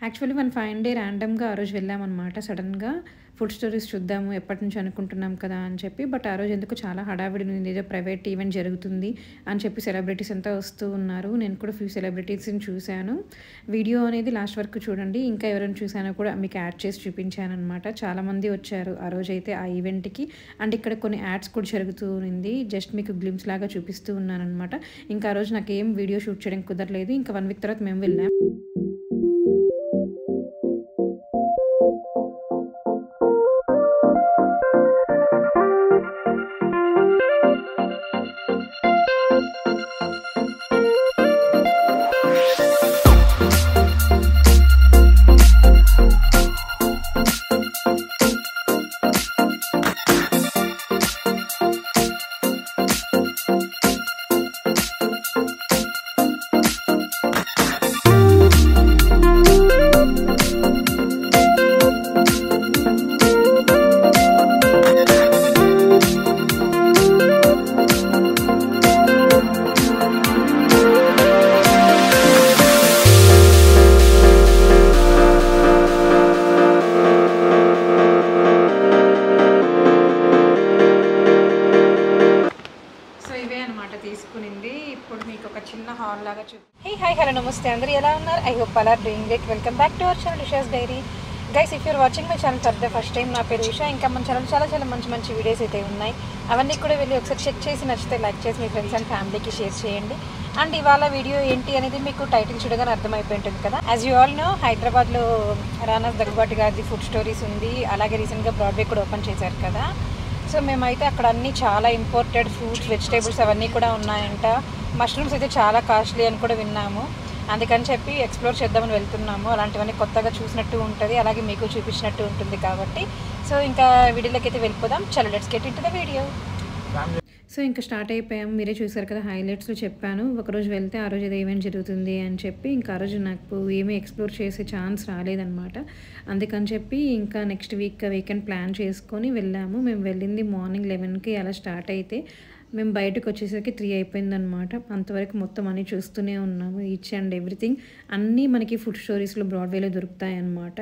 Actually one fine day ర్యాండమ్‌గా ఆ రోజు వెళ్ళామనమాట సడెన్‌గా. ఫుడ్ స్టోరీస్ చూద్దాము ఎప్పటినుంచో అనుకుంటున్నాం కదా అని చెప్పి. బట్ ఆ రోజు ఎందుకో చాలా హడావిడి ఉంది. ఏదో ప్రైవేట్ ఈవెంట్ జరుగుతుంది అని చెప్పి సెలబ్రిటీస్ అంతా వస్తూ ఉన్నారు. నేను కూడా ఫ్యూ సెలబ్రిటీస్‌ని చూశాను. వీడియో అనేది లాస్ట్ వరకు చూడండి. ఇంకా ఎవరైనా చూసానో కూడా మీకు యాడ్ చేసి చూపించాననమాట. చాలామంది వచ్చారు ఆ రోజైతే ఆ ఈవెంట్‌కి. అండ్ ఇక్కడ కొన్ని యాడ్స్ కూడా జరుగుతూ ఉంది. జస్ట్ మీకు గ్లింప్స్ లాగా చూపిస్తూ ఉన్నాననమాట. ఇంకా ఆ రోజు నాకేం వీడియో షూట్ చేయడం కుదరలేదు. ఇంకా 1 వీక్ తర్వాత మేము వెళ్ళాం. తీసుకునింది. ఇప్పుడు మీకు ఒక చిన్న హాల్ లాగా హాయ్ హలో నమస్తే అందరూ ఎలా ఉన్నారు? I hope all are doing great. Welcome back to our channel Usha's diary. Guys, if you're watching my channel for the first time, నా పేరు ఉషా. ఇంకా మన ఛానల్ చాలా మంచి వీడియోస్ అయితే ఉన్నాయి. అవన్నీ కూడా వెళ్ళి ఒకసారి చెక్ చేసి నచ్చితే లైక్ చేసి మీ ఫ్రెండ్స్ అండ్ ఫ్యామిలీకి షేర్ చేయండి. అండ్ ఇవాళ వీడియో ఏంటి అనేది మీకు టైటిల్ చూడగానే అర్థమైపోయి ఉంటుంది కదా. యాజ్ యూ ఆల్ నో, హైదరాబాద్లో రానాస్ దగ్గుబాటి గారిది ఫుడ్ స్టోరీస్ ఉంది. అలాగే రీసెంట్గా బ్రాడ్వే కూడా ఓపెన్ చేశారు కదా. సో మేమైతే అక్కడ అన్నీ చాలా ఇంపోర్టెడ్ ఫ్రూట్స్, వెజిటేబుల్స్ అవన్నీ కూడా ఉన్నాయంట. మష్రూమ్స్ అయితే చాలా కాస్ట్లీ అని కూడా విన్నాము. అందుకని చెప్పి ఎక్స్ప్లోర్ చేద్దామని వెళ్తున్నాము. అలాంటివన్నీ కొత్తగా చూసినట్టు ఉంటుంది, అలాగే మీకు చూపించినట్టు ఉంటుంది కాబట్టి. సో ఇంకా వీడియోలోకి అయితే వెళ్ళిపోదాం. చలో let's get into the video. So ఇంకా స్టార్ట్ అయిపోయాము. మీరే చూసారు కదా, హైలైట్స్లో చెప్పాను. ఒకరోజు వెళ్తే ఆ రోజు ఏదో ఈవెంట్ జరుగుతుంది అని చెప్పి. ఇంకా ఆ రోజు నాకు ఏమీ ఎక్స్ప్లోర్ చేసే ఛాన్స్ రాలేదన్నమాట. అందుకని చెప్పి ఇంకా నెక్స్ట్ వీకెండ్ ప్లాన్ చేసుకొని వెళ్ళాము. మేము వెళ్ళింది మార్నింగ్ 11కి అలా స్టార్ట్ అయితే మేము బయటకు వచ్చేసరికి 3 అయిపోయిందనమాట. అంతవరకు మొత్తం అన్నీ చూస్తూనే ఉన్నాము. ఈచ్ అండ్ ఎవ్రీథింగ్ అన్నీ మనకి ఫుడ్ స్టోరీస్లో బ్రాడ్వేలో దొరుకుతాయి అన్నమాట.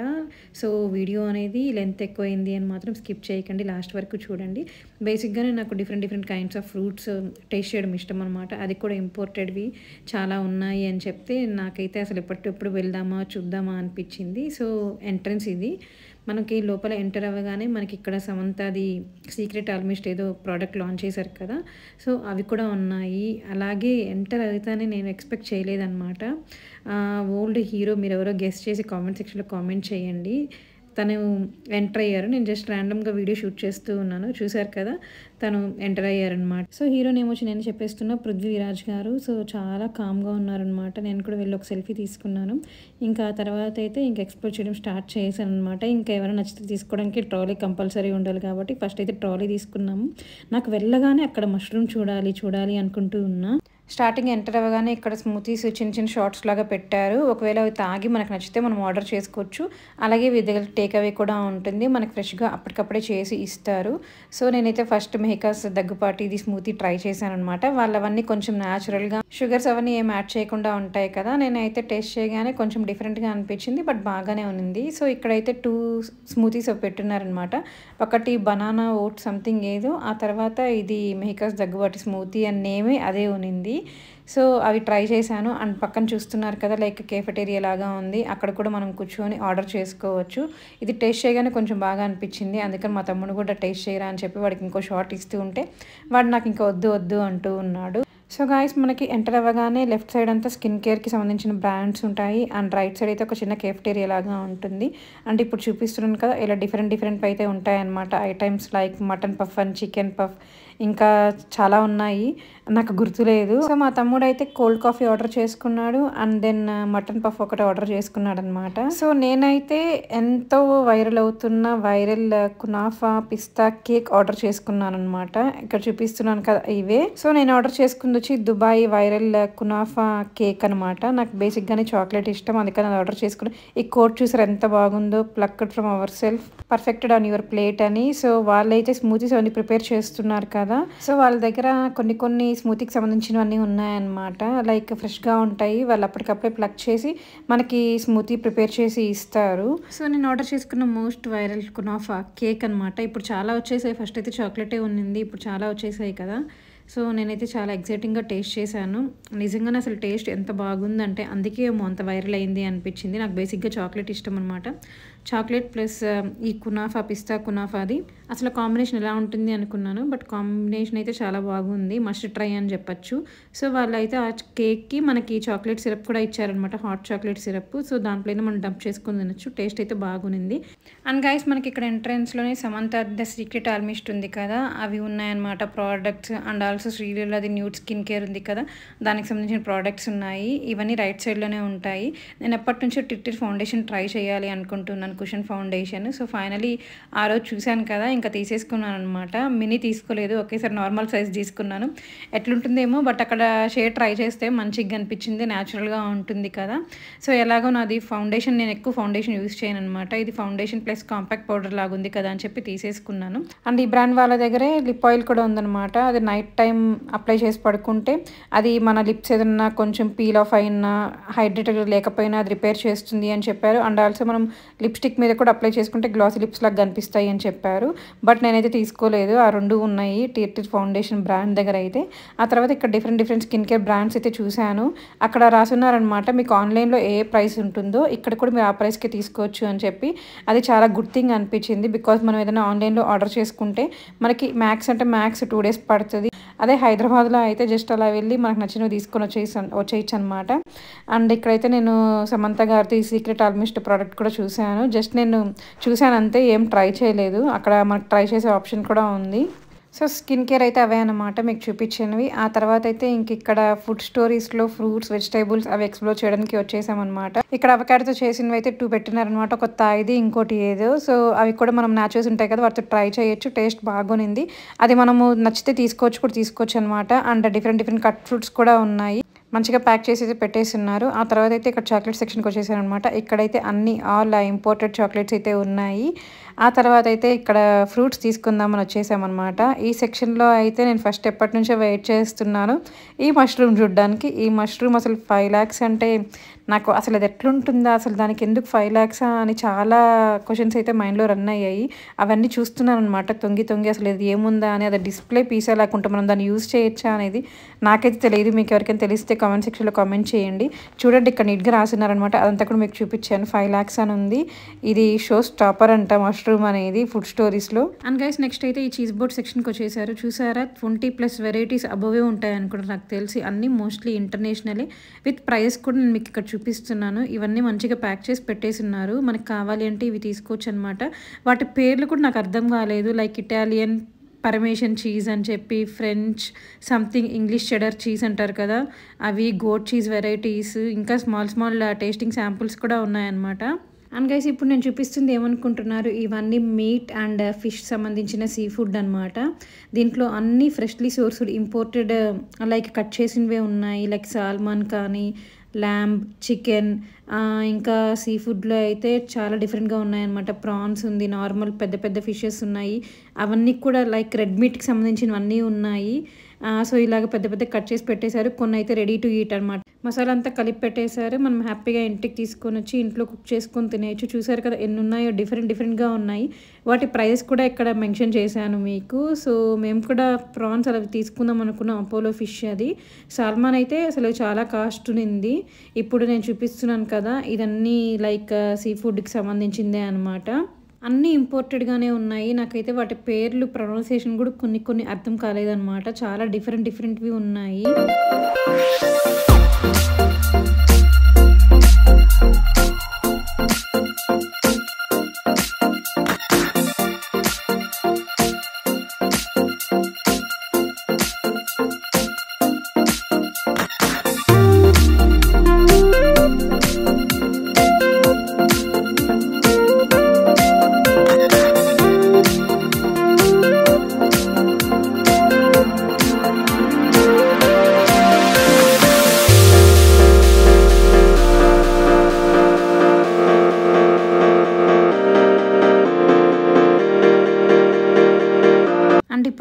సో వీడియో అనేది లెంత్ ఎక్కువైంది అని మాత్రం స్కిప్ చేయకండి, లాస్ట్ వరకు చూడండి. బేసిక్గానే నాకు different kinds of fruits taste చేయడం ఇష్టం అనమాట. అది కూడా ఇంపోర్టెడ్వి చాలా ఉన్నాయి అని చెప్తే నాకైతే అసలు ఎప్పటికప్పుడు వెళ్దామా చూద్దామా అనిపించింది. సో ఎంట్రన్స్ ఇది. మనకి లోపల ఎంటర్ అవ్వగానే మనకి ఇక్కడ సమంతాది సీక్రెట్ ఆల్మోస్ట్ ఏదో ప్రోడక్ట్ లాంచ్ చేశారు కదా. సో అవి కూడా ఉన్నాయి. అలాగే ఎంటర్ అవుతానే నేను ఎక్స్పెక్ట్ చేయలేదన్నమాట. ఓల్డ్ హీరో మీరు ఎవరో గెస్ట్ చేసి కామెంట్ సెక్షన్లో కామెంట్ చేయండి. తను ఎంటర్ అయ్యారు. నేను జస్ట్ ర్యాండమ్గా వీడియో షూట్ చేస్తూ ఉన్నాను, చూశారు కదా. తను ఎంటర్ అయ్యారనమాట. సో హీరో నేమ్ వచ్చి నేను చెప్పేస్తున్నా, పృథ్వీరాజ్ గారు. సో చాలా కామ్గా ఉన్నారనమాట. నేను కూడా వెళ్ళి ఒక సెల్ఫీ తీసుకున్నాను. ఇంకా ఆ తర్వాత అయితే ఇంకా ఎక్స్ప్లోర్ చేయడం స్టార్ట్ చేశాను అనమాట. ఇంకా ఎవరైనా నచ్చితే తీసుకోవడానికి ట్రాలీ కంపల్సరీ ఉండాలి కాబట్టి ఫస్ట్ అయితే ట్రాలీ తీసుకున్నాము. నాకు వెళ్ళగానే అక్కడ మష్రూమ్ చూడాలి అనుకుంటూ ఉన్నా. స్టార్టింగ్ ఎంటర్ అవ్వగానే ఇక్కడ స్మూతీస్ చిన్న షార్ట్స్ లాగా పెట్టారు. ఒకవేళ అవి తాగి మనకు నచ్చితే మనం ఆర్డర్ చేసుకోవచ్చు. అలాగే వీరి దగ్గర టేక్ అవే కూడా ఉంటుంది. మనకు ఫ్రెష్గా అప్పటికప్పుడే చేసి ఇస్తారు. సో నేనైతే ఫస్ట్ మెహకాస్ దగ్గుపాటి ఇది స్మూతీ ట్రై చేశాను అనమాట. వాళ్ళవన్నీ కొంచెం న్యాచురల్గా షుగర్స్ అవన్నీ ఏం యాడ్ చేయకుండా ఉంటాయి కదా. నేనైతే టేస్ట్ చేయగానే కొంచెం డిఫరెంట్గా అనిపించింది, బట్ బాగానే ఉంది. సో ఇక్కడైతే 2 స్మూతీస్ పెట్టున్నారనమాట. ఒకటి బనానా ఓట్ సంథింగ్ ఏదో, ఆ తర్వాత ఇది మెహకాస్ దగ్గుబాటి స్మూతీ అని నేమే అదే ఉనింది. సో అవి ట్రై చేశాను. అండ్ పక్కన చూస్తున్నారు కదా, లైక్ కేఫెటేరియా లాగా ఉంది. అక్కడ కూడా మనం కూర్చొని ఆర్డర్ చేసుకోవచ్చు. ఇది టేస్ట్ చేయగానే కొంచెం బాగా అనిపించింది. అందుకని మా తమ్ముడు కూడా టేస్ట్ చేయరా అని చెప్పి వాడికి ఇంకో షార్ట్ ఇస్తూ ఉంటే వాడు నాకు ఇంకా వద్దు అంటూ ఉన్నాడు. సో గాయస్, మనకి ఎంటర్ అవ్వగానే లెఫ్ట్ సైడ్ అంతా స్కిన్ కేర్కి సంబంధించిన బ్రాండ్స్ ఉంటాయి. అండ్ రైట్ సైడ్ అయితే ఒక చిన్న కేఫెటేరియా లాగా ఉంటుంది. అండ్ ఇప్పుడు చూపిస్తున్నాను కదా, ఇలా డిఫరెంట్ అయితే ఉంటాయన్నమాట. Items like mutton puff and chicken puff, ఇంకా చాలా ఉన్నాయి, నాకు గుర్తులేదు. సో మా తమ్ముడు అయితే కోల్డ్ కాఫీ ఆర్డర్ చేసుకున్నాడు. అండ్ దెన్ మటన్ పఫ్ ఒకటి ఆర్డర్ చేసుకున్నాడు అనమాట. సో నేనైతే ఎంతో వైరల్ అవుతున్న వైరల్ కునాఫా పిస్తా కేక్ ఆర్డర్ చేసుకున్నాను అనమాట. ఇక్కడ చూపిస్తున్నాను కదా ఇవే. సో నేను ఆర్డర్ చేసుకుంది వచ్చి దుబాయ్ వైరల్ కునాఫా కేక్ అనమాట. నాకు బేసిక్గానే చాక్లెట్ ఇష్టం, అందుకని అది ఆర్డర్ చేసుకున్నాను. ఈ కోట్ చూసారు ఎంత బాగుందో, plucked from our self perfected on your plate అని. సో వాళ్ళైతే స్మూతీస్ అవన్నీ ప్రిపేర్ చేస్తున్నారు కదా. అలాగా. సో వాళ్ళ దగ్గర కొన్ని స్మూతీకి సంబంధించినవన్నీ ఉన్నాయన్నమాట. లైక్ ఫ్రెష్గా ఉంటాయి, వాళ్ళు అప్పటికప్పుడే ప్లక్ చేసి మనకి స్మూతీ ప్రిపేర్ చేసి ఇస్తారు. సో నేను ఆర్డర్ చేసుకున్న మోస్ట్ వైరల్ కునాఫా కేక్ అనమాట. ఇప్పుడు చాలా వచ్చేసాయి, ఫస్ట్ అయితే చాక్లెటే ఉన్నింది, ఇప్పుడు చాలా వచ్చేసాయి కదా. సో నేనైతే చాలా ఎక్సైటింగ్గా టేస్ట్ చేశాను. నిజంగానే అసలు టేస్ట్ ఎంత బాగుందంటే అందుకే ఏమో అంత వైరల్ అయింది అనిపించింది. నాకు బేసిక్గా చాక్లెట్ ఇష్టం అనమాట. చాక్లెట్ ప్లస్ ఈ కునాఫా, పిస్తా కునాఫాది అసలు కాంబినేషన్ ఎలా ఉంటుంది అనుకున్నాను, బట్ కాంబినేషన్ అయితే చాలా బాగుంది, మస్ట్ ట్రై అని చెప్పచ్చు. సో వాళ్ళు అయితే ఆ కేక్కి మనకి చాక్లెట్ సిరప్ కూడా ఇచ్చారనమాట, హాట్ చాక్లెట్ సిరప్. సో దాంట్లోనే మనం డంప్ చేసుకుని తినచ్చు. టేస్ట్ అయితే బాగుంది. అండ్ గైస్ మనకి ఇక్కడ ఎంట్రన్స్లోనే సమంత ద సీక్రెట్ ఆల్మిస్ట్ ఉంది కదా, అవి ఉన్నాయన్నమాట ప్రోడక్ట్స్. అండ్ ఆల్సో శ్రీలీలది న్యూడ్ స్కిన్ కేర్ ఉంది కదా, దానికి సంబంధించిన ప్రోడక్ట్స్ ఉన్నాయి. ఇవన్నీ రైట్ సైడ్లోనే ఉంటాయి. నేను ఎప్పటి నుంచో టిట్టిర్ ఫౌండేషన్ ట్రై చేయాలి అనుకుంటున్నాను, కుషన్ ఫౌండేషన్. సో ఫైనలీ ఆ రోజు చూశాను కదా, ఇంకా తీసేసుకున్నాను అనమాట. మినీ తీసుకోలేదు, ఒకేసారి నార్మల్ సైజ్ తీసుకున్నాను. ఎట్లుంటుందేమో, బట్ అక్కడ షేడ్ ట్రై చేస్తే మంచిగా అనిపించింది, న్యాచురల్గా ఉంటుంది కదా. సో ఎలాగో నాది ఫౌండేషన్, నేను ఎక్కువ ఫౌండేషన్ యూజ్ చేయను అనమాట. ఇది ఫౌండేషన్ ప్లస్ కాంపాక్ట్ పౌడర్ లాగా ఉంది కదా అని చెప్పి తీసేసుకున్నాను. అండ్ ఈ బ్రాండ్ వాళ్ళ దగ్గరే లిప్ ఆయిల్ కూడా ఉందన్నమాట. అది నైట్ టైం అప్లై చేసి పడుకుంటే అది మన లిప్స్ ఏదన్నా కొంచెం పీల్ ఆఫ్ అయినా, హైడ్రేటెడ్ లేకపోయినా అది రిపేర్ చేస్తుంది అని చెప్పారు. అండ్ ఆల్సో మనం లిప్స్టిక్ మీద కూడా అప్లై చేసుకుంటే గ్లాసీ లిప్స్ లాగా కనిపిస్తాయి అని చెప్పారు. బట్ నేనైతే తీసుకోలేదు, ఆ రెండు ఉన్నాయి టిట్టిర్ ఫౌండేషన్ బ్రాండ్ దగ్గర అయితే. ఆ తర్వాత ఇక్కడ డిఫరెంట్ స్కిన్ కేర్ బ్రాండ్స్ అయితే చూశాను. అక్కడ రాసున్నారనమాట మీకు ఆన్లైన్లో ఏ ప్రైస్ ఉంటుందో ఇక్కడ కూడా మీరు ఆ ప్రైస్కి తీసుకోవచ్చు అని చెప్పి. అది చాలా గుడ్ థింగ్ అనిపించింది. బికాజ్ మనం ఏదైనా ఆన్లైన్లో ఆర్డర్ చేసుకుంటే మనకి మ్యాక్స్ 2 days పడుతుంది. అదే హైదరాబాద్లో అయితే జస్ట్ అలా వెళ్ళి మనకు నచ్చినవి తీసుకొని వచ్చేయచ్చు అనమాట. అండ్ ఇక్కడైతే నేను సమంత గారిది సీక్రెట్ ఆల్మిస్ట్ ప్రోడక్ట్ కూడా చూశాను. జస్ట్ నేను చూశాను అంతే, ఏం ట్రై చేయలేదు. అక్కడ మనకు ట్రై చేసే ఆప్షన్ కూడా ఉంది. సో స్కిన్ కేర్ అయితే అవే అనమాట మీకు చూపించినవి. ఆ తర్వాత అయితే ఇంక ఇక్కడ ఫుడ్ స్టోరీస్లో ఫ్రూట్స్, వెజిటేబుల్స్ అవి ఎక్స్ప్లోర్ చేయడానికి వచ్చేసామన్నమాట. ఇక్కడ అవకాడతో చేసినవి అయితే 2 పెట్టినారనమాట, ఒక తాయిది ఇంకోటి ఏదో. సో అవి కూడా మనం న్యాచురల్స్ ఉంటాయి కదా, వాటితో ట్రై చేయొచ్చు. టేస్ట్ బాగునింది, అది మనము నచ్చితే తీసుకోవచ్చు అనమాట. అండ్ డిఫరెంట్ కట్ ఫ్రూట్స్ కూడా ఉన్నాయి, మంచిగా ప్యాక్ చేసి పెట్టేస్తున్నారు. ఆ తర్వాత అయితే ఇక్కడ చాక్లెట్ సెక్షన్కి వచ్చేసారు అనమాట. ఇక్కడైతే అన్ని ఆల్ ఇంపోర్టెడ్ చాక్లెట్స్ అయితే ఉన్నాయి. ఆ తర్వాత అయితే ఇక్కడ ఫ్రూట్స్ తీసుకుందామని వచ్చేసామన్నమాట. ఈ సెక్షన్లో అయితే నేను ఫస్ట్ ఎప్పటి నుంచో వెయిట్ చేస్తున్నాను ఈ మష్రూమ్ చూడడానికి. ఈ మష్రూమ్ అసలు 5 lakhs అంటే నాకు అసలు అది ఎట్లుంటుందా, అసలు దానికి ఎందుకు 5 lakhs అని చాలా క్వశ్చన్స్ అయితే మైండ్లో రన్ అయ్యాయి. అవన్నీ చూస్తున్నాను అనమాట తొంగి అసలు ఇది ఏముందా అని. అది డిస్ప్లే పీసే లేకుంటే మనం దాన్ని యూజ్ చేయొచ్చా అనేది నాకైతే తెలియదు. మీకు ఎవరికైనా తెలిస్తే కామెంట్ సెక్షన్లో కామెంట్ చేయండి. చూడండి ఇక్కడ నీట్గా రాస్తున్నారనమాట, అదంతా కూడా మీకు చూపించాను. 5 lakhs అని ఉంది. ఇది షో స్టాపర్ అంట మష్రూమ్ అనేది ఫుడ్ స్టోరీస్లో. అండ్ గైస్ నెక్స్ట్ అయితే ఈ చీజ్ బోర్డ్ సెక్షన్కి వచ్చేసారు. చూసారా 20+ వెరైటీస్ అబోవే ఉంటాయి అనుకుంటా నాకు తెలిసి. అన్నీ మోస్ట్లీ ఇంటర్నేషనలే, విత్ ప్రైస్ కూడా నేను మీకు ఇక్కడ చూపిస్తున్నాను. ఇవన్నీ మంచిగా ప్యాక్ చేసి పెట్టేస్తున్నారు. మనకు కావాలి అంటే ఇవి తీసుకోవచ్చు అనమాట. వాటి పేర్లు కూడా నాకు అర్థం కాలేదు. లైక్ ఇటాలియన్ పరమేషన్ చీజ్ అని చెప్పి, ఫ్రెంచ్ సంథింగ్, ఇంగ్లీష్ చెడర్ చీజ్ అంటారు కదా అవి, గోట్ చీజ్ వెరైటీస్, ఇంకా స్మాల్ టేస్టింగ్ శాంపుల్స్ కూడా ఉన్నాయన్నమాట. అండ్ గైస్ ఇప్పుడు నేను చూపిస్తుంది ఏమనుకుంటున్నారు, ఇవన్నీ మీట్ అండ్ ఫిష్ సంబంధించిన సీ ఫుడ్ అనమాట. దీంట్లో అన్నీ freshly sourced imported like cut చేసినవే ఉన్నాయి. లైక్ సాల్మన్ కానీ, ల్యాంబ్, చికెన్, ఇంకా సీ ఫుడ్లో అయితే చాలా డిఫరెంట్గా ఉన్నాయన్నమాట. ప్రాన్స్ ఉంది, నార్మల్ పెద్ద ఫిషెస్ ఉన్నాయి, అవన్నీ కూడా లైక్ రెడ్ మీట్కి సంబంధించినవన్నీ ఉన్నాయి. సో ఇలాగ పెద్ద కట్ చేసి పెట్టేశారు. కొన్ని అయితే రెడీ టు ఈట్ అనమాట. మసాలా అంతా కలిపి పెట్టేశారు. మనం హ్యాపీగా ఇంటికి తీసుకొని వచ్చి ఇంట్లో కుక్ చేసుకొని తినేయచ్చు. చూసారు కదా ఎన్ని ఉన్నాయో, డిఫరెంట్గా ఉన్నాయి. వాటి ప్రైస్ కూడా ఇక్కడ మెన్షన్ చేశాను మీకు. సో మేము కూడా ప్రాన్స్ అలా తీసుకుందాం అనుకున్నాం, అపోలో ఫిష్ అది. సాల్మాన్ అయితే అసలు చాలా కాస్ట్ ఉంది. ఇప్పుడు నేను చూపిస్తున్నాను కదా ఇదన్నీ లైక్ సీ ఫుడ్కి సంబంధించిందే అనమాట. అన్నీ ఇంపోర్టెడ్గానే ఉన్నాయి. నాకైతే వాటి పేర్లు ప్రొనౌన్సియేషన్ కూడా కొన్ని అర్థం కాలేదన్నమాట. చాలా డిఫరెంట్వి ఉన్నాయి.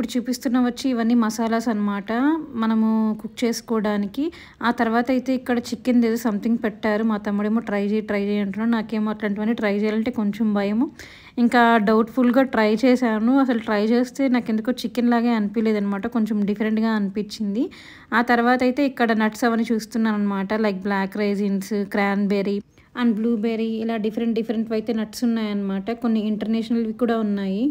ఇప్పుడు చూపిస్తున్న వచ్చి ఇవన్నీ మసాలాస్ అనమాట మనము కుక్ చేసుకోవడానికి. ఆ తర్వాత అయితే ఇక్కడ చికెన్ ఏదో సంథింగ్ పెట్టారు. మా తమ్ముడేమో ట్రై చేయి అంటున్నాడు. నాకేమో అట్లాంటివన్నీ ట్రై చేయాలంటే కొంచెం భయము. ఇంకా డౌట్ఫుల్గా ట్రై చేశాను. అసలు ట్రై చేస్తే నాకు ఎందుకో చికెన్ లాగే అనిపించలేదు అనమాట, కొంచెం డిఫరెంట్గా అనిపించింది. ఆ తర్వాత అయితే ఇక్కడ నట్స్ అవన్నీ చూస్తున్నాను అనమాట, like black raisins, cranberry and blueberry, ఇలా డిఫరెంట్ అయితే నట్స్ ఉన్నాయన్నమాట. కొన్ని ఇంటర్నేషనల్వి కూడా ఉన్నాయి.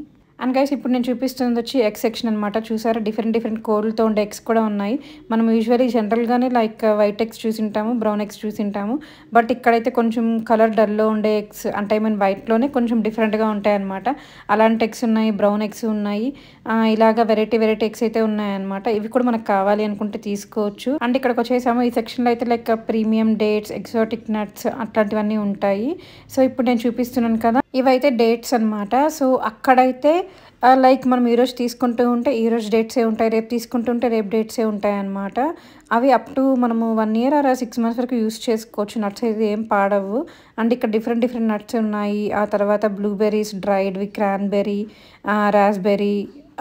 అండ్ గైస్ ఇప్పుడు నేను చూపిస్తుంది వచ్చి ఎగ్ సెక్షన్ అనమాట. చూసారా డిఫరెంట్ కోర్లతో ఉండే ఎగ్స్ కూడా ఉన్నాయి. మనం యూజువల్లీ జనరల్గానే లైక్ వైట్ ఎగ్స్ చూసింటాము, బ్రౌన్ ఎగ్స్ చూసింటాము. బట్ ఇక్కడైతే కొంచెం కలర్ డల్లో ఉండే ఎగ్స్, అంటే ఐ మీన్ వైట్లోనే కొంచెం డిఫరెంట్గా ఉంటాయి అనమాట. అలాంటి ఎగ్స్ ఉన్నాయి, బ్రౌన్ ఎగ్స్ ఉన్నాయి, ఇలాగా వెరైటీ ఎగ్స్ అయితే ఉన్నాయన్నమాట. ఇవి కూడా మనకు కావాలి అనుకుంటే తీసుకోవచ్చు. అండ్ ఇక్కడికి వచ్చేసాము. ఈ సెక్షన్లో అయితే like premium dates, exotic nuts అట్లాంటివన్నీ ఉంటాయి. సో ఇప్పుడు నేను చూపిస్తున్నాను కదా, ఇవైతే డేట్స్ అనమాట. సో అక్కడైతే లైక్ మనం ఈరోజు తీసుకుంటూ ఉంటే ఈరోజు డేట్సే ఉంటాయి, రేపు తీసుకుంటూ ఉంటే రేపు డేట్సే ఉంటాయి అన్నమాట. అవి అప్ టు మనము 1 year or 6 months వరకు యూస్ చేసుకోవచ్చు. నట్స్ అయితే ఏం పాడవు. అండ్ ఇక్కడ డిఫరెంట్ నట్స్ ఉన్నాయి. ఆ తర్వాత బ్లూబెర్రీస్, డ్రైడ్వి, క్రాన్బెర్రీ, రాస్బెర్రీ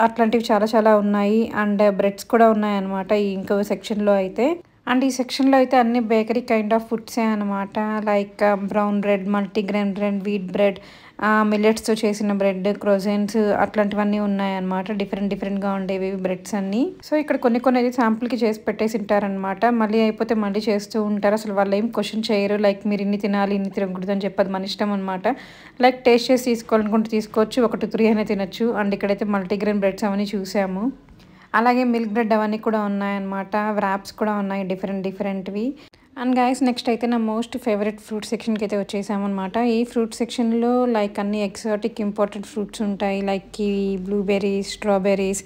అట్లాంటివి చాలా ఉన్నాయి. అండ్ బ్రెడ్స్ కూడా ఉన్నాయన్నమాట ఈ ఇంకో సెక్షన్లో అయితే. అండ్ ఈ సెక్షన్లో అయితే అన్ని బేకరీ కైండ్ ఆఫ్ ఫుడ్సే అనమాట, like brown bread, multigrain bread, wheat bread, మిల్లెట్స్తో చేసిన బ్రెడ్, క్రోజెన్స్ అట్లాంటివన్నీ ఉన్నాయన్నమాట. డిఫరెంట్గా ఉండేవి బ్రెడ్స్ అన్నీ. సో ఇక్కడ కొన్ని అయితే శాంపుల్కి చేసి పెట్టేసి ఉంటారనమాట. మళ్ళీ అయిపోతే మళ్ళీ చేస్తూ ఉంటారు. అసలు వాళ్ళు ఏం క్వశ్చన్ చేయరు, లైక్ మీరు ఇన్ని తినాలి ఇన్ని తినకూడదు అని చెప్పదు, మన ఇష్టం అనమాట. లైక్ టేస్ట్ చేసి తీసుకోవాలనుకుంటే తీసుకోవచ్చు, 1-3 అయినా తినచ్చు. అండ్ ఇక్కడైతే మల్టీగ్రెయిన్ బ్రెడ్స్ అవన్నీ చూసాము. అలాగే మిల్క్ బ్రెడ్ అవన్నీ కూడా ఉన్నాయన్నమాట. వ్రాప్స్ కూడా ఉన్నాయి డిఫరెంట్వి. అండ్ గైస్ నెక్స్ట్ అయితే నా మోస్ట్ ఫేవరెట్ ఫ్రూట్ సెక్షన్కి అయితే వచ్చేసామన్నమాట. ఈ ఫ్రూట్ సెక్షన్లో లైక్ అన్ని ఎక్సాటిక్ ఇంపార్టెంట్ ఫ్రూట్స్ ఉంటాయి, like kiwi, blueberries, strawberries,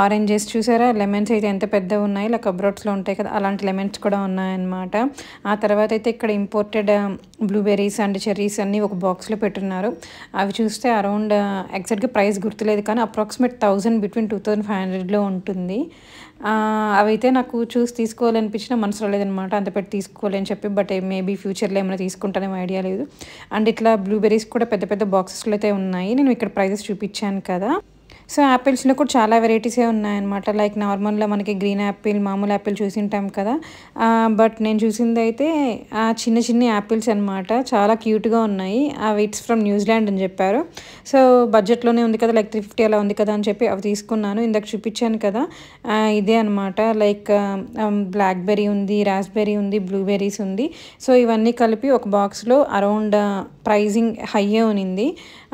oranges. చూసారా లెమన్స్ అయితే ఎంత పెద్దగా ఉన్నాయి, లైక్ అబ్రాడ్స్లో ఉంటాయి కదా అలాంటి లెమన్స్ కూడా ఉన్నాయన్నమాట. ఆ తర్వాత అయితే ఇక్కడ ఇంపోర్టెడ్ బ్లూబెర్రీస్ అండ్ చెర్రీస్ అన్నీ ఒక బాక్స్లో పెట్టున్నారు. అవి చూస్తే అరౌండ్ ఎగ్జాక్ట్గా ప్రైస్ గుర్తులేదు కానీ అప్రాక్సిమేట్ 1000 between 2500లో ఉంటుంది. అవైతే నాకు చూసి తీసుకోవాలనిపించిన మనసు రాలేదనమాట, అంత పెట్టి తీసుకోవాలని చెప్పి. బట్ మేబీ ఫ్యూచర్లో ఏమైనా తీసుకుంటానేమో ఐడియా లేదు. అండ్ ఇట్లా బ్లూబెర్రీస్ కూడా పెద్ద బాక్సెస్లో అయితే ఉన్నాయి. నేను ఇక్కడ ప్రైజెస్ చూపించాను కదా. సో యాపిల్స్లో కూడా చాలా వెరైటీసే ఉన్నాయన్నమాట. లైక్ నార్మల్గా మనకి గ్రీన్ యాపిల్, మామూలు యాపిల్ చూసింటాం కదా. బట్ నేను చూసింది అయితే చిన్న యాపిల్స్ అనమాట, చాలా క్యూట్గా ఉన్నాయి. అవి ఇట్స్ ఫ్రమ్ న్యూజిలాండ్ అని చెప్పారు. సో బడ్జెట్లోనే ఉంది కదా, లైక్ 350 అలా ఉంది కదా అని చెప్పి అవి తీసుకున్నాను. ఇందాక చూపించాను కదా ఇదే అనమాట. లైక్ బ్లాక్బెర్రీ ఉంది, రాస్బెర్రీ ఉంది, బ్లూబెర్రీస్ ఉంది. సో ఇవన్నీ కలిపి ఒక బాక్స్లో అరౌండ్ ప్రైజింగ్ హైయే ఉనింది.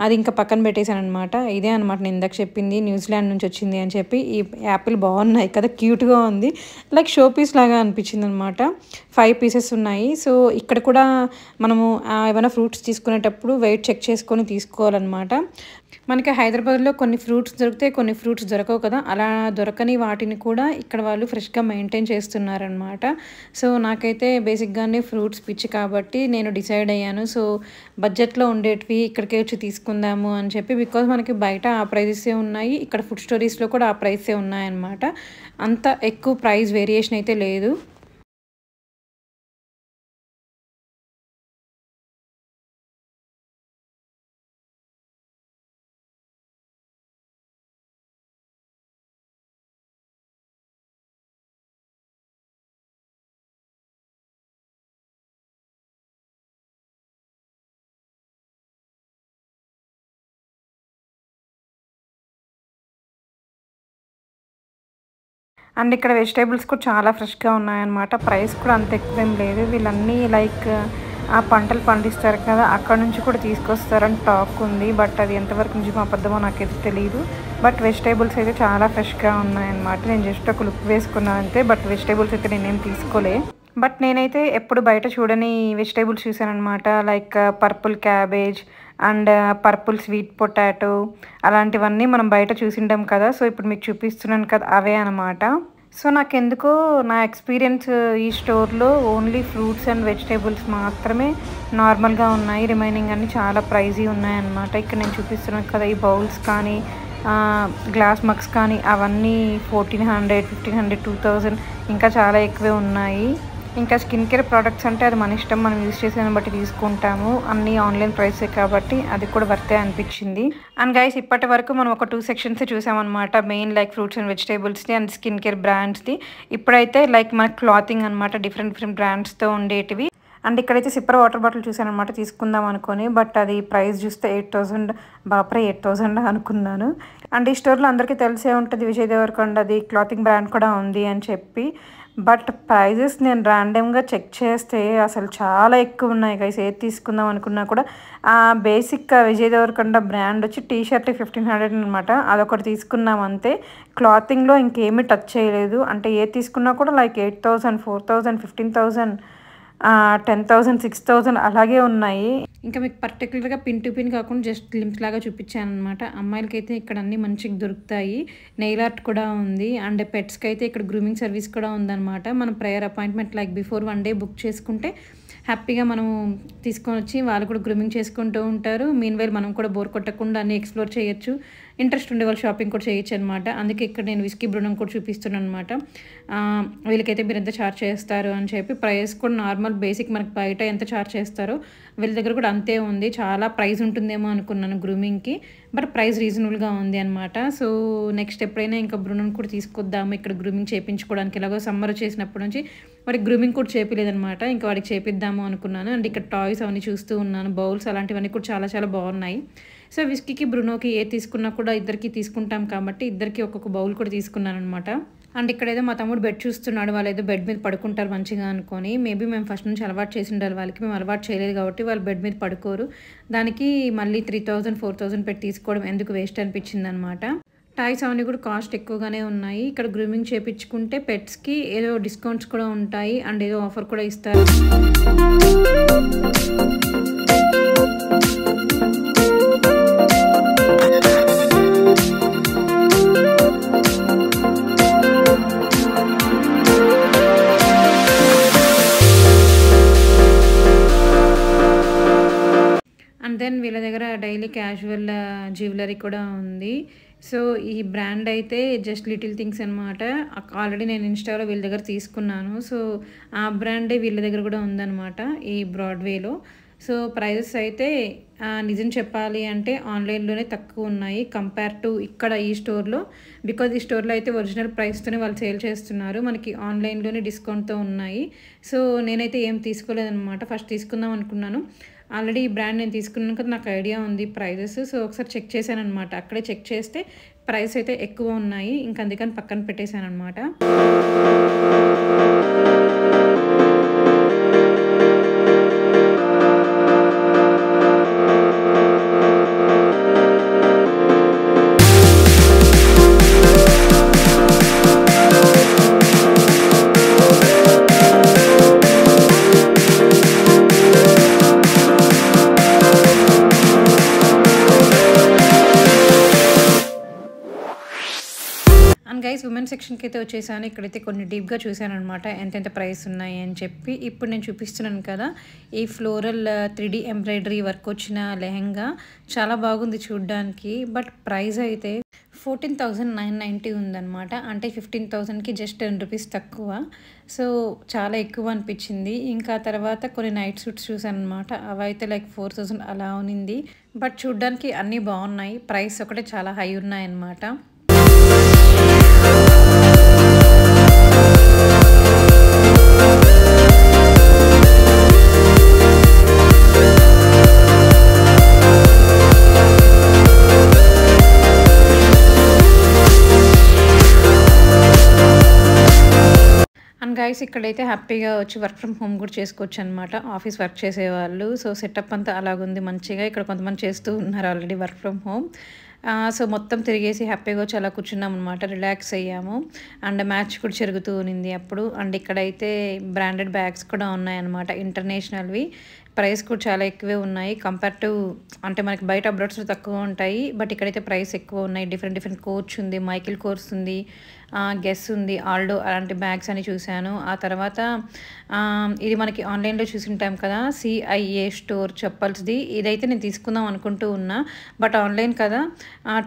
అది ఇంకా పక్కన పెట్టేశాను అనమాట. ఇదే అనమాట నేను ఇందాక చెప్పింది, న్యూజిలాండ్ నుంచి వచ్చింది అని చెప్పి. ఈ యాపిల్ బాగున్నాయి కదా, క్యూట్గా ఉంది, లైక్ షో పీస్ లాగా అనిపించింది అనమాట. 5 pieces ఉన్నాయి. సో ఇక్కడ కూడా మనము ఏమైనా ఫ్రూట్స్ తీసుకునేటప్పుడు వెయిట్ చెక్ చేసుకొని తీసుకోవాలన్నమాట. మనకి హైదరాబాద్లో కొన్ని ఫ్రూట్స్ దొరికితే కొన్ని ఫ్రూట్స్ దొరకవు కదా, అలా దొరకని వాటిని కూడా ఇక్కడ వాళ్ళు ఫ్రెష్గా మెయింటైన్ చేస్తున్నారనమాట. సో నాకైతే బేసిక్గానే ఫ్రూట్స్ పిచ్చి కాబట్టి నేను డిసైడ్ అయ్యాను. సో బడ్జెట్లో ఉండేటివి ఇక్కడికే వచ్చి తీసుకుందాము అని చెప్పి. బికాజ్ మనకి బయట ఆ ప్రైజెసే ఉన్నాయి, ఇక్కడ ఫుడ్ స్టోరీస్లో కూడా ఆ ప్రైసే ఉన్నాయన్నమాట. అంత ఎక్కువ ప్రైస్ వేరియేషన్ అయితే లేదు. అండ్ ఇక్కడ వెజిటేబుల్స్ కూడా చాలా ఫ్రెష్గా ఉన్నాయన్నమాట. ప్రైస్ కూడా అంత ఎక్కువేం లేదు. వీళ్ళన్నీ లైక్ ఆ పంటలు పండిస్తారు కదా, అక్కడ నుంచి కూడా తీసుకొస్తారని టాక్ ఉంది. బట్ అది ఎంతవరకు నిజమో అబద్ధమో నాకైతే తెలియదు. బట్ వెజిటేబుల్స్ అయితే చాలా ఫ్రెష్గా ఉన్నాయన్నమాట. నేను జస్ట్ ఒక లుక్ వేసుకున్నాను అంతే. బట్ వెజిటేబుల్స్ అయితే నేనేం తీసుకోలే. బట్ నేనైతే ఎప్పుడు బయట చూడని వెజిటేబుల్స్ చూసానమాట. Like purple cabbage and purple sweet potato అలాంటివన్నీ మనం బయట చూసింటాం కదా. సో ఇప్పుడు మీకు చూపిస్తున్నాను కదా, అవే అనమాట. సో నాకెందుకో నా ఎక్స్పీరియన్స్ ఈ స్టోర్లో ఓన్లీ ఫ్రూట్స్ అండ్ వెజిటేబుల్స్ మాత్రమే నార్మల్గా ఉన్నాయి. రిమైనింగ్ అన్నీ చాలా ప్రైజీ ఉన్నాయన్నమాట. ఇక్కడ నేను చూపిస్తున్నాను కదా, ఈ బౌల్స్ కానీ గ్లాస్ మగ్స్ కానీ అవన్నీ 1400, 1500, 2000 ఇంకా చాలా ఎక్కువే ఉన్నాయి. ఇంకా స్కిన్ కేర్ ప్రోడక్ట్స్ అంటే అది మన ఇష్టం, మనం యూజ్ చేసేదాన్ని బట్టి తీసుకుంటాము. అన్నీ ఆన్లైన్ ప్రైసే కాబట్టి అది కూడా వర్తే అనిపించింది. అండ్ గైస్ ఇప్పటి వరకు మనం ఒక 2 సెక్షన్స్ చూసామన్నమాట. మెయిన్ లైక్ ఫ్రూట్స్ అండ్ వెజిటేబుల్స్ది అండ్ స్కిన్ కేర్ బ్రాండ్స్ది. ఇప్పుడైతే లైక్ మన క్లాతింగ్ అనమాట, డిఫరెంట్ బ్రాండ్స్తో ఉండేటివి. అండ్ ఇక్కడైతే సిప్పర్ వాటర్ బాటిల్ చూసాను అనమాట, తీసుకుందాం అనుకొని. బట్ అది ప్రైస్ చూస్తే 8,000. బాప్రే 8,000 అనుకున్నాను. అండ్ ఈ స్టోర్లో అందరికీ తెలిసే ఉంటుంది, విజయ్ దేవరకొండది క్లాతింగ్ బ్రాండ్ కూడా ఉంది అని చెప్పి. బట్ ప్రైజెస్ నేను ర్యాండమ్గా చెక్ చేస్తే అసలు చాలా ఎక్కువ ఉన్నాయి గైస్. ఏది తీసుకుందాం అనుకున్నా కూడా బేసిక్గా విజయ్ దేవరకొండ బ్రాండ్ వచ్చి టీ షర్ట్ 1,500 అనమాట. అదొకటి తీసుకున్నాం అంతే. క్లాతింగ్లో ఇంకేమీ టచ్ చేయలేదు. అంటే ఏది తీసుకున్నా కూడా లైక్ 8,000, 4,000, 15,000, 10,000, 6,000 అలాగే ఉన్నాయి. ఇంకా మీకు పర్టికులర్గా పిన్ టు పిన్ కాకుండా జస్ట్ లింప్స్ లాగా చూపించాను అనమాట. అమ్మాయిలకైతే ఇక్కడ అన్నీ మంచిగా దొరుకుతాయి. నెయిల్ ఆర్ట్ కూడా ఉంది. అండ్ పెట్స్కి అయితే ఇక్కడ గ్రూమింగ్ సర్వీస్ కూడా ఉందన్నమాట. మనం prayer appointment like before 1 day book చేసుకుంటే హ్యాపీగా మనం తీసుకొని వచ్చి వాళ్ళు కూడా గ్రూమింగ్ చేసుకుంటూ ఉంటారు. మీన్వైల్ మనం కూడా బోర్ కొట్టకుండా అన్నీ ఎక్స్ప్లోర్ చేయొచ్చు. ఇంట్రెస్ట్ ఉండే వాళ్ళు షాపింగ్ కూడా చేయొచ్చు అనమాట. అందుకే ఇక్కడ నేను విస్కీ బ్రూనం కూడా చూపిస్తున్నాను అనమాట. వీళ్ళకైతే మీరు ఎంత ఛార్జ్ చేస్తారు అని చెప్పి. ప్రైస్ కూడా నార్మల్ బేసిక్ మనకి బయట ఎంత ఛార్జ్ చేస్తారో వీళ్ళ దగ్గర కూడా అంతే ఉంది. చాలా ప్రైస్ ఉంటుందేమో అనుకున్నాను గ్రూమింగ్కి, బట్ ప్రైస్ రీజనబుల్గా ఉంది అనమాట. సో నెక్స్ట్ ఎప్పుడైనా ఇంకా బ్రూనం కూడా తీసుకొద్దాము ఇక్కడ గ్రూమింగ్ చేయించుకోవడానికి. ఇలాగో సమ్మర్ చేసినప్పటి నుంచి వాడికి గ్రూమింగ్ కూడా చేపిలేదనమాట. ఇంకా వాడికి చేపిద్దాము అనుకున్నాను. అండ్ ఇక్కడ టాయ్స్ అవన్నీ చూస్తూ ఉన్నాను. బౌల్స్ అలాంటివన్నీ కూడా చాలా చాలా బాగున్నాయి. సో విస్కీకి బ్రూనోకి ఏ తీసుకున్నా కూడా ఇద్దరికి తీసుకుంటాం కాబట్టి ఇద్దరికి ఒక్కొక్క బౌల్ కూడా తీసుకున్నాను అనమాట. అండ్ ఇక్కడ ఏదో మా తమ్ముడు బెడ్ చూస్తున్నాడు. వాళ్ళు ఏదో బెడ్ మీద పడుకుంటారు మంచిగా అనుకొని. మేబీ మేము ఫస్ట్ నుంచి అలవాటు చేసి ఉండాలి వాళ్ళకి. మేము అలవాటు చేయలేదు కాబట్టి వాళ్ళు బెడ్ మీద పడుకోరు. దానికి మళ్ళీ 3,000, 4,000 పెట్టి తీసుకోవడం ఎందుకు వేస్ట్ అనిపించింది అనమాట. టాయ్స్ అవన్నీ కూడా కాస్ట్ ఎక్కువగానే ఉన్నాయి. ఇక్కడ గ్రూమింగ్ చేయించుకుంటే పెట్స్కి ఏదో డిస్కౌంట్స్ కూడా ఉంటాయి అండ్ ఏదో ఆఫర్ కూడా ఇస్తారు. అండ్ దెన్ వీళ్ళ దగ్గర డైలీ క్యాజువల్ జ్యువెలరీ కూడా ఉంది. సో ఈ బ్రాండ్ అయితే జస్ట్ లిటిల్ థింగ్స్ అనమాట. ఆల్రెడీ నేను ఇన్స్టాలో వీళ్ళ దగ్గర తీసుకున్నాను. సో ఆ బ్రాండే వీళ్ళ దగ్గర కూడా ఉందన్నమాట ఈ బ్రాడ్వేలో. సో ప్రైజెస్ అయితే నిజం చెప్పాలి అంటే ఆన్లైన్లోనే తక్కువ ఉన్నాయి కంపేర్ టు ఇక్కడ ఈ స్టోర్లో. బికాజ్ ఈ స్టోర్లో అయితే ఒరిజినల్ ప్రైస్తోనే వాళ్ళు సేల్ చేస్తున్నారు. మనకి ఆన్లైన్లోనే డిస్కౌంట్తో ఉన్నాయి. సో నేనైతే ఏం తీసుకోలేదన్నమాట. ఫస్ట్ తీసుకుందాం అనుకున్నాను. ఆల్రెడీ ఈ బ్రాండ్ నేను తీసుకున్నాను కదా, నాకు ఐడియా ఉంది ప్రైజెస్. సో ఒకసారి చెక్ చేశాను అనమాట. అక్కడే చెక్ చేస్తే ప్రైస్ అయితే ఎక్కువ ఉన్నాయి. ఇంక అందుకని పక్కన పెట్టేశాను అనమాట. అండ్ గైస్ ఉమెన్ సెక్షన్కి అయితే వచ్చేసాను. ఇక్కడైతే కొన్ని డీప్గా చూశాను అనమాట ఎంతెంత ప్రైస్ ఉన్నాయి అని చెప్పి. ఇప్పుడు నేను చూపిస్తున్నాను కదా ఈ ఫ్లోరల్ 3D ఎంబ్రాయిడరీ వర్క్ వచ్చిన లెహెంగా చాలా బాగుంది చూడ్డానికి. బట్ ప్రైస్ అయితే 14,990 ఉందన్నమాట. అంటే 15,000కి జస్ట్ 10 రూపీస్ తక్కువ. సో చాలా ఎక్కువ అనిపించింది. ఇంకా తర్వాత కొన్ని నైట్ సూట్స్ చూసాను అనమాట. అవి అయితే లైక్ 4,000 అలా ఉన్నింది. బట్ చూడ్డానికి అన్నీ బాగున్నాయి. ప్రైస్ ఒకటే చాలా హై ఉన్నాయన్నమాట. అండ్ గైస్ ఇక్కడైతే హ్యాపీగా వచ్చి వర్క్ ఫ్రమ్ హోమ్ కూడా చేసుకోవచ్చు అనమాట, ఆఫీస్ వర్క్ చేసేవాళ్ళు. సో సెటప్ అంతా అలాగుంది మంచిగా. ఇక్కడ కొంతమంది చేస్తూ ఉన్నారు already work from home. So మొత్తం తిరిగేసి హ్యాపీగా వచ్చి అలా కూర్చున్నాం అనమాట, రిలాక్స్ అయ్యాము. అండ్ మ్యాచ్ కూడా జరుగుతూ ఉన్నింది అప్పుడు. అండ్ ఇక్కడైతే బ్రాండెడ్ బ్యాగ్స్ కూడా ఉన్నాయన్నమాట, ఇంటర్నేషనల్వి. ప్రైస్ కూడా చాలా ఎక్కువే ఉన్నాయి కంపేర్ టు, అంటే మనకి బయట అబ్రాడ్స్లో తక్కువ ఉంటాయి, బట్ ఇక్కడైతే ప్రైస్ ఎక్కువ ఉన్నాయి. డిఫరెంట్ కోచ్ ఉంది, మైకిల్ కోర్స్ ఉంది, గెస్ ఉంది, ఆల్డో అలాంటి బ్యాగ్స్ అని చూశాను. ఆ తర్వాత ఇది మనకి ఆన్లైన్లో చూసింటాం కదా, CIA స్టోర్ చెప్పల్స్ది. ఇదైతే నేను తీసుకుందాం అనుకుంటూ ఉన్నా, బట్ ఆన్లైన్ కదా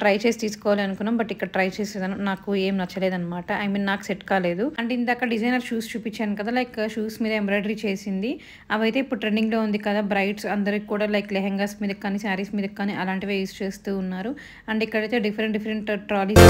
ట్రై చేసి తీసుకోవాలి అనుకున్నాం. బట్ ఇక్కడ ట్రై చేసేదాను, నాకు ఏం నచ్చలేదన్నమాట. ఐ మీన్ నాకు సెట్ కాలేదు. అండ్ ఇందాక డిజైనర్ షూస్ చూపించాను కదా, లైక్ షూస్ మీద ఎంబ్రాయిడరీ చేసింది. అవైతే ఇప్పుడు ట్రెండింగ్లో ఉంది కదా, బ్రైడ్స్ అందరికి కూడా లైక్ లెహెంగాస్ మీద కానీ శారీస్ మీద కానీ అలాంటివే యూస్ చేస్తూ ఉన్నారు. అండ్ ఇక్కడైతే డిఫరెంట్ ట్రాలీస్.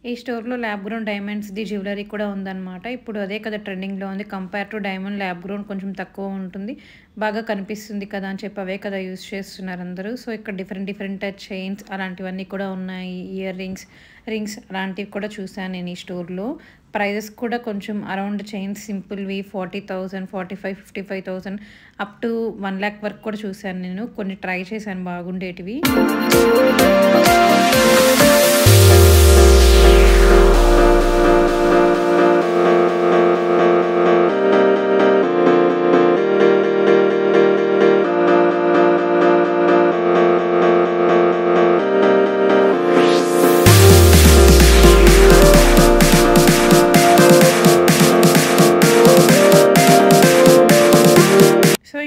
ఈ స్టోర్లో ల్యాబ్ గ్రౌన్ డైమండ్స్ది జ్యువెలరీ కూడా ఉందన్నమాట. ఇప్పుడు అదే కదా ట్రెండింగ్లో ఉంది. Compare to diamond lab grown కొంచెం తక్కువ ఉంటుంది, బాగా కనిపిస్తుంది కదా అని చెప్పి అవే కదా యూస్ చేస్తున్నారు అందరూ. సో ఇక్కడ డిఫరెంట్ చైన్స్ అలాంటివన్నీ కూడా ఉన్నాయి. ఇయర్ రింగ్స్ అలాంటివి కూడా చూసాను నేను ఈ స్టోర్లో. ప్రైజెస్ కూడా కొంచెం అరౌండ్ చైన్స్ సింపుల్వి 40,000, 45,000, 55,000 అప్ టు 1 lakh వరకు కూడా చూశాను నేను. కొన్ని ట్రై చేశాను బాగుండేటివి.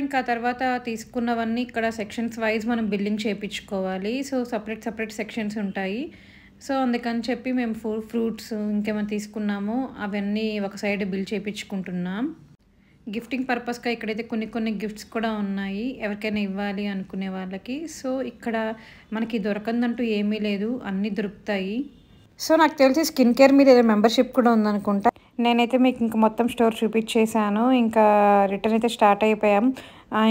ఇంకా తర్వాత తీసుకున్నవన్నీ ఇక్కడ సెక్షన్స్ వైజ్ మనం బిల్లింగ్ చేయించుకోవాలి. సో సపరేట్ సెక్షన్స్ ఉంటాయి. సో అందుకని చెప్పి మేము ఫ్రూట్స్ ఇంకేమైనా తీసుకున్నామో అవన్నీ ఒక సైడ్ బిల్ చేయించుకుంటున్నాం. గిఫ్టింగ్ పర్పస్గా ఇక్కడైతే కొన్ని గిఫ్ట్స్ కూడా ఉన్నాయి ఎవరికైనా ఇవ్వాలి అనుకునే వాళ్ళకి. సో ఇక్కడ మనకి దొరకందంటూ ఏమీ లేదు, అన్నీ దొరుకుతాయి. సో నాకు తెలిసి స్కిన్ కేర్ మీద ఏదో మెంబర్షిప్ కూడా ఉందనుకుంటా. నేనైతే మీకు ఇంకా మొత్తం స్టోర్ చూపించేశాను. ఇంకా రిటర్న్ అయితే స్టార్ట్ అయిపోయాం.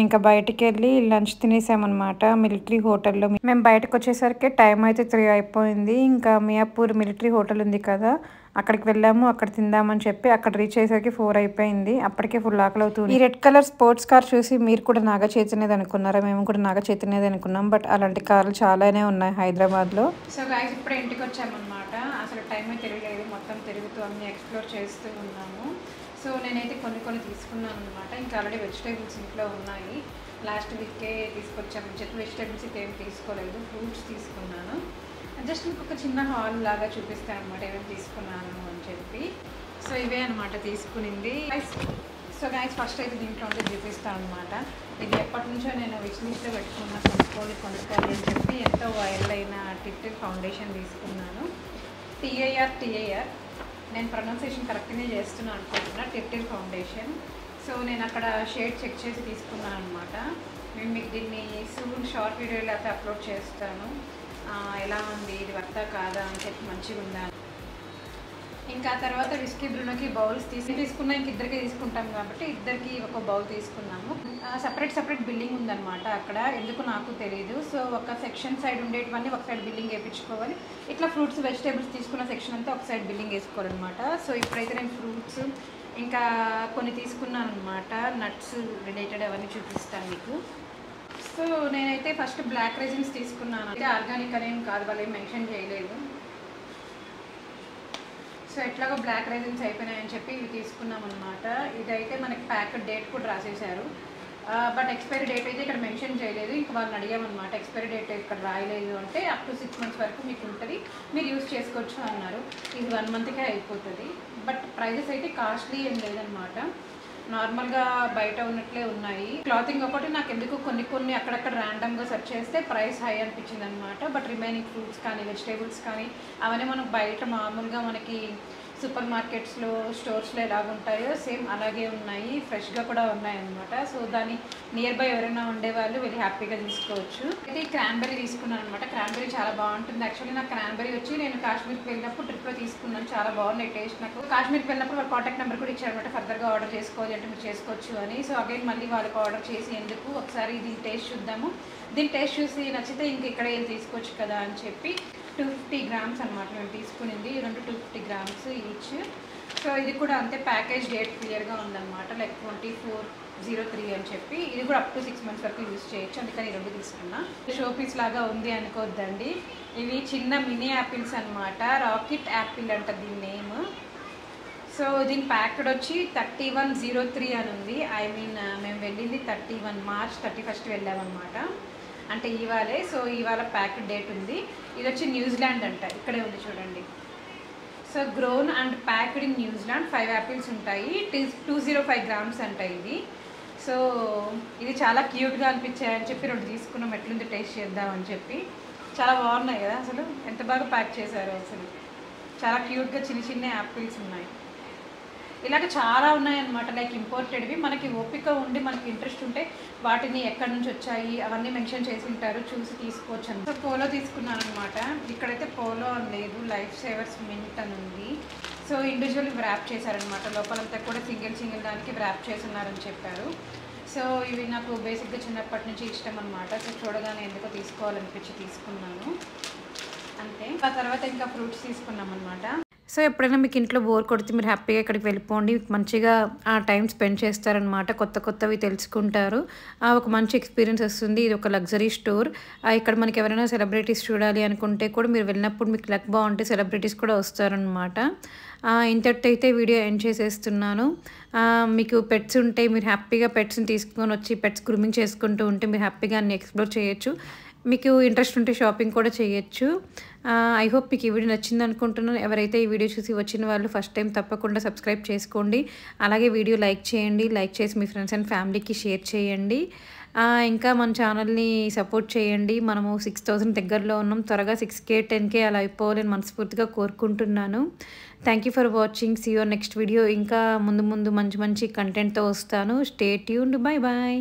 ఇంకా బయటికి వెళ్ళి లంచ్ తినేసామన్నమాట మిలిటరీ హోటల్లో. మేము బయటకు వచ్చేసరికి టైం అయితే 3 అయిపోయింది. ఇంకా మియాపూర్ మిలిటరీ హోటల్ ఉంది కదా, అక్కడికి వెళ్ళాము. అక్కడ తిందామని చెప్పి అక్కడ రీచ్ అయ్యేసరికి 4 అయిపోయింది. అప్పటికే ఫుల్ ఆకలి అవుతుంది. ఈ రెడ్ కలర్ స్పోర్ట్స్ కార్ చూసి మీరు కూడా నాగ చైతన్యది అనుకున్నారా? మేము కూడా నాగ చైతన్యది అనుకున్నాం, బట్ అలాంటి కార్లు చాలానే ఉన్నాయి హైదరాబాద్లో. సో గైస్ ఇప్పుడే ఇంటికి వచ్చామన్నమాట. అసలు టైమే తెలియలేదు, మొత్తం తిరుగుతూ అన్ని ఎక్స్ప్లోర్ చేస్తూ ఉన్నాము. సో నేనైతే కొన్ని తీసుకున్నాను అనమాట. ఇంకా ఆల్రెడీ వెజిటేబుల్స్ ఇంట్లో ఉన్నాయి, లాస్ట్ వీకే తీసుకొచ్చాము చెప్పి వెజిటేబుల్స్ అయితే ఏం తీసుకోలేదు, ఫ్రూట్స్ తీసుకున్నాను. జస్ట్ మీకు ఒక చిన్న హాల్ లాగా చూపిస్తాను అనమాట ఏమేమి తీసుకున్నాను అని చెప్పి. సో ఇవే అనమాట తీసుకునింది. సో గైస్ ఫస్ట్ అయితే దీంట్లో ఉంటే చూపిస్తాను అనమాట. ఇది ఎప్పటి నుంచో నేను విచ్ లిస్ట్లో పెట్టుకున్న కొనుక్కోవాలి అని చెప్పి ఎంతో వైరల్ అయిన టిట్టిల్ ఫౌండేషన్ తీసుకున్నాను. టిఐఆర్ నేను ప్రొనౌన్సియేషన్ కరెక్ట్గానే చేస్తున్నాను అనుకుంటున్నా, టిట్టిల్ ఫౌండేషన్. సో నేను అక్కడ షేడ్ చెక్ చేసి తీసుకున్నాను అనమాట. నేను మీకు దీన్ని సూన్ షార్ట్ వీడియోలో అయితే అప్లోడ్ చేస్తాను, ఎలా ఉంది ఇది వర్తా కాదా అని చెప్పి మంచిగా ఉందా. ఇంకా తర్వాత విస్కీ బ్రూనోకి బౌల్స్ తీసుకున్నా, ఇంక ఇద్దరికి తీసుకుంటాం కాబట్టి ఇద్దరికి ఒక బౌల్ తీసుకున్నాము. సపరేట్ బిల్డింగ్ ఉందన్నమాట అక్కడ, ఎందుకు నాకు తెలియదు. సో ఒక సెక్షన్ సైడ్ ఉండేటివన్నీ ఒక సైడ్ బిల్డింగ్ వేయించుకోవాలి. ఇట్లా ఫ్రూట్స్ వెజిటేబుల్స్ తీసుకున్న సెక్షన్ అంతా ఒక సైడ్ బిల్డింగ్ వేసుకోవాలన్నమాట. సో ఇప్పుడైతే నేను ఫ్రూట్స్ ఇంకా కొన్ని తీసుకున్నాను అనమాట, నట్స్ రిలేటెడ్ అవన్నీ చూపిస్తాను మీకు. సో నేనైతే ఫస్ట్ బ్లాక్ రైజిన్స్ తీసుకున్నాను. అయితే ఆర్గానిక్ అనేం కాదు, వాళ్ళు ఏం మెన్షన్ చేయలేదు. సో ఎట్లాగో బ్లాక్ రైజిన్స్ అయిపోయినాయని చెప్పి ఇవి తీసుకున్నాం అనమాట. ఇదైతే మనకి ప్యాకెట్ డేట్ కూడా రాసేసారు, బట్ ఎక్స్పైరీ డేట్ అయితే ఇక్కడ మెన్షన్ చేయలేదు. ఇంకా వాళ్ళని అడిగామన్నమాట, ఎక్స్పైరీ డేట్ ఇక్కడ రాయలేదు అంటే అప్ టు 6 months వరకు మీకు ఉంటుంది, మీరు యూస్ చేసుకోవచ్చు అన్నారు. ఇది 1 monthకే అయిపోతుంది. బట్ ప్రైజెస్ అయితే కాస్ట్లీ ఏం లేదనమాట, నార్మల్గా బయట ఉన్నట్లే ఉన్నాయి. క్లాతింగ్ ఒకటి నాకు ఎందుకు కొన్ని అక్కడక్కడ ర్యాండమ్గా సెర్చ్ చేస్తే ప్రైస్ హై అనిపించింది అనమాట. బట్ రిమైనింగ్ ఫ్రూట్స్ కానీ వెజిటేబుల్స్ కానీ అవన్నీ మనకు బయట మామూలుగా మనకి సూపర్ మార్కెట్స్లో స్టోర్స్లో ఎలాగ ఉంటాయో సేమ్ అలాగే ఉన్నాయి, ఫ్రెష్గా కూడా ఉన్నాయన్నమాట. సో దాని నియర్ బై ఎవరైనా ఉండేవాళ్ళు వెళ్ళి హ్యాపీగా తీసుకోవచ్చు. అయితే క్రాన్బెర్రీ తీసుకున్నాను అనమాట. క్రాన్బెర్రీ చాలా బాగుంటుంది. యాక్చువల్లీ నాకు క్రాన్బెర్రీ వచ్చి నేను కాశ్మీర్కి వెళ్ళినప్పుడు ట్రిప్లో తీసుకున్నాను, చాలా బాగున్నాయి టేస్ట్. నాకు కాశ్మీర్కి వెళ్ళినప్పుడు వాళ్ళ కాంటాక్ట్ నెంబర్ కూడా ఇచ్చారనమాట, ఫర్దర్గా ఆర్డర్ చేసుకోవాలి అంటే మీరు చేసుకోవచ్చు అని. సో అగైన్ మళ్ళీ వాళ్ళకి ఆర్డర్ చేసి ఎందుకు ఒకసారి దీని టేస్ట్ చూద్దాము, దీని టేస్ట్ చూసి నచ్చితే ఇంక ఇక్కడ వెళ్ళి తీసుకోవచ్చు కదా అని చెప్పి 250 గ్రామ్స్ అనమాట మేము తీసుకునింది. ఈ రెండు 250 గ్రామ్స్ ఈచ్. సో ఇది కూడా అంతే, ప్యాకేజ్ డేట్ క్లియర్గా ఉందన్నమాట, లైక్ 2403 అని చెప్పి. ఇది కూడా అప్ టు 6 months వరకు యూజ్ చేయొచ్చు, అందుకని ఈ రెండు తీసుకున్నా. షో పీస్ లాగా ఉంది అనుకోవద్దండి, ఇవి చిన్న మినీ యాపిల్స్ అనమాట. రాకెట్ యాపిల్ అంట దీని నేమ్. సో దీని ప్యాక్డ్ వచ్చి 3103 అని ఉంది. ఐ మీన్ మేము వెళ్ళింది 31 మార్చ్ 31 వెళ్ళామన్నమాట, అంటే ఇవాళే. సో ఇవాళ ప్యాక్డ్ డేట్ ఉంది. ఇది వచ్చి న్యూజిలాండ్ అంట, ఇక్కడే ఉంది చూడండి. So grown and packed in New Zealand 5 apples ఉంటాయి, 205 గ్రామ్స్ అంట ఇది. సో ఇది చాలా క్యూట్గా అనిపించాయని చెప్పి రెండు తీసుకున్నాం, ఎట్లుంది టేస్ట్ చేద్దామని చెప్పి. చాలా బాగున్నాయి కదా, అసలు ఎంత బాగా ప్యాక్ చేశారు, అసలు చాలా క్యూట్గా చిన్న చిన్న యాపిల్స్ ఉన్నాయి. ఇలాగ చాలా ఉన్నాయన్నమాట, లైక్ ఇంపోర్టెడ్వి. మనకి ఓపిక ఉండి మనకి ఇంట్రెస్ట్ ఉంటే వాటిని ఎక్కడి నుంచి వచ్చాయి అవన్నీ మెన్షన్ చేసి ఉంటారు, చూసి తీసుకోవచ్చు అని. సో పోలో తీసుకున్నాను అనమాట. ఇక్కడైతే పోలో అని లేదు, లైఫ్ సేవర్స్ మింట్ అని ఉంది. సో ఇండివిజువల్ ర్యాప్ చేశారనమాట, లోపలంతా కూడా సింగిల్ దానికి ర్యాప్ చేస్తున్నారని చెప్పారు. సో ఇవి నాకు బేసిక్గా చిన్నప్పటి నుంచి ఇష్టం అనమాట. సో చూడగానే ఎందుకో తీసుకోవాలనిపించి తీసుకున్నాను అంతే. ఆ తర్వాత ఇంకా ఫ్రూట్స్ తీసుకున్నాం అనమాట. సో ఎప్పుడైనా మీకు ఇంట్లో బోర్ కొడితే మీరు హ్యాపీగా ఇక్కడికి వెళ్ళిపోండి, మంచిగా ఆ టైం స్పెండ్ చేస్తారనమాట, కొత్తవి తెలుసుకుంటారు, ఒక మంచి ఎక్స్పీరియన్స్ వస్తుంది. ఇది ఒక లగ్జరీ స్టోర్. ఇక్కడ మనకి ఎవరైనా సెలబ్రిటీస్ చూడాలి అనుకుంటే కూడా మీరు వెళ్ళినప్పుడు మీకు లక్ బాగుంటే సెలబ్రిటీస్ కూడా వస్తారనమాట. ఇంతటితో అయితే వీడియో ఎండ్ చేసేస్తున్నాను. మీకు పెట్స్ ఉంటే మీరు హ్యాపీగా పెట్స్ని తీసుకొని వచ్చి పెట్స్ గ్రూమింగ్ చేసుకుంటూ ఉంటే మీరు హ్యాపీగా అన్ని ఎక్స్ప్లోర్ చేయొచ్చు. మీకు ఇంట్రెస్ట్ ఉంటే షాపింగ్ కూడా చేయొచ్చు. ఐ హోప్ మీకు ఈ వీడియో నచ్చింది అనుకుంటున్నాను. ఎవరైతే ఈ వీడియో చూసి వచ్చిన వాళ్ళు ఫస్ట్ టైం తప్పకుండా సబ్స్క్రైబ్ చేసుకోండి, అలాగే వీడియో లైక్ చేయండి, లైక్ చేసి మీ ఫ్రెండ్స్ అండ్ ఫ్యామిలీకి షేర్ చేయండి. ఇంకా మన ఛానల్ని సపోర్ట్ చేయండి. మనము 6000 దగ్గరలో ఉన్నాం, త్వరగా 6K 10K అలా అయిపోవాలని మనస్ఫూర్తిగా కోరుకుంటున్నాను. Thank you for watching. See your next video. ఇంకా ముందు మంచి కంటెంట్తో వస్తాను. Stay tuned. Bye bye.